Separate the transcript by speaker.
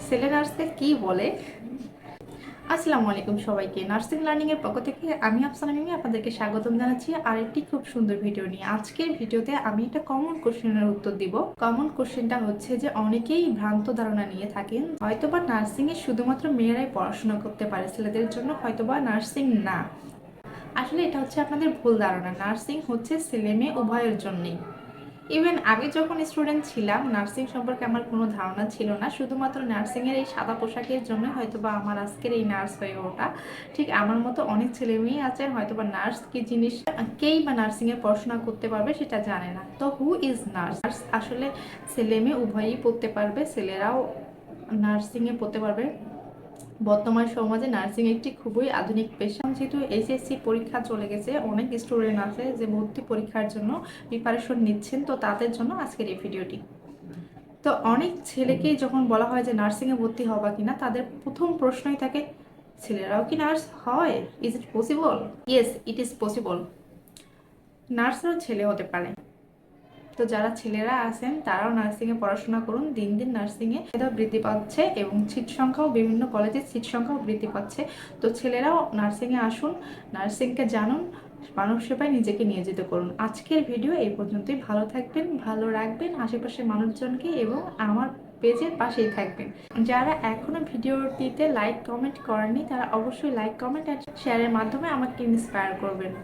Speaker 1: ছেলে নার্সকে কি বলে? আসসালামু আলাইকুম সবাইকে। নার্সিং লার্নিং এর পক্ষ থেকে আমি আফসানা মিমি আপনাদেরকে স্বাগতম জানাচ্ছি আরেকটি খুব সুন্দর ভিডিও নিয়ে। আজকের ভিডিওতে আমি একটা কমন কোশ্চেনের উত্তর দিব। কমন কোশ্চেনটা হচ্ছে যে অনেকেই ভ্রান্ত ধারণা নিয়ে থাকেন হয়তোবা নার্সিং এ শুধুমাত্র মেয়েরাই পড়াশোনা করতে পারে, ছেলেদের জন্য হয়তোবা নার্সিং না। আসলে এটা হচ্ছে আপনাদের ভুল ধারণা। নার্সিং হচ্ছে ছেলে মেয়ে উভয়ের জন্যই। ইভেন আগে যখন স্টুডেন্ট ছিলাম, নার্সিং সম্পর্কে আমার কোনো ধারণা ছিল না। শুধুমাত্র নার্সিংয়ের এই সাদা পোশাকের জন্য হয়তোবা আমার আজকের এই নার্স হয়ে ওঠা। ঠিক আমার মতো অনেক ছেলে মেয়ে আছে হয়তোবা নার্স কি জিনিস, কেই বা নার্সিংয়ে পড়াশোনা করতে পারবে সেটা জানে না। তো হু ইজ নার্স? আসলে ছেলে মেয়ে উভয়ই পড়তে পারবে, ছেলেরাও নার্সিংয়ে পড়তে পারবে। বর্তমান সমাজে নার্সিং একটি খুবই আধুনিক পেশা। যেহেতু এইচএসসি পরীক্ষা চলে গেছে, অনেক স্টুডেন্ট আছে যে ভর্তি পরীক্ষার জন্য প্রিপারেশন নিচ্ছেন, তো তাদের জন্য আজকের এই ভিডিওটি। তো অনেক ছেলেকেই যখন বলা হয় যে নার্সিংয়ে ভর্তি হবা কিনা, তাদের প্রথম প্রশ্নই থাকে ছেলেরাও কি নার্স হয়? Is it possible? Yes, it is possible. নার্সরাও ছেলে হতে পারে। তো যারা ছেলেরা আছেন তারাও নার্সিংয়ে পড়াশোনা করুন। দিন দিন নার্সিংয়ে বৃদ্ধি পাচ্ছে এবং সিট সংখ্যাও বিভিন্ন কলেজের সিট সংখ্যাও বৃদ্ধি পাচ্ছে। তো ছেলেরাও নার্সিংয়ে আসুন, নার্সিংকে জানুন, মানব সেবায় নিজেকে নিয়োজিত করুন। আজকের ভিডিও এই পর্যন্তই। ভালো থাকবেন, ভালো রাখবেন আশেপাশের মানুষজনকে এবং আমার পেজের পাশেই থাকবেন। যারা এখনো ভিডিওটিতে লাইক কমেন্ট করেননি তারা অবশ্যই লাইক কমেন্ট আর শেয়ারের মাধ্যমে আমাকে ইন্সপায়ার করবেন।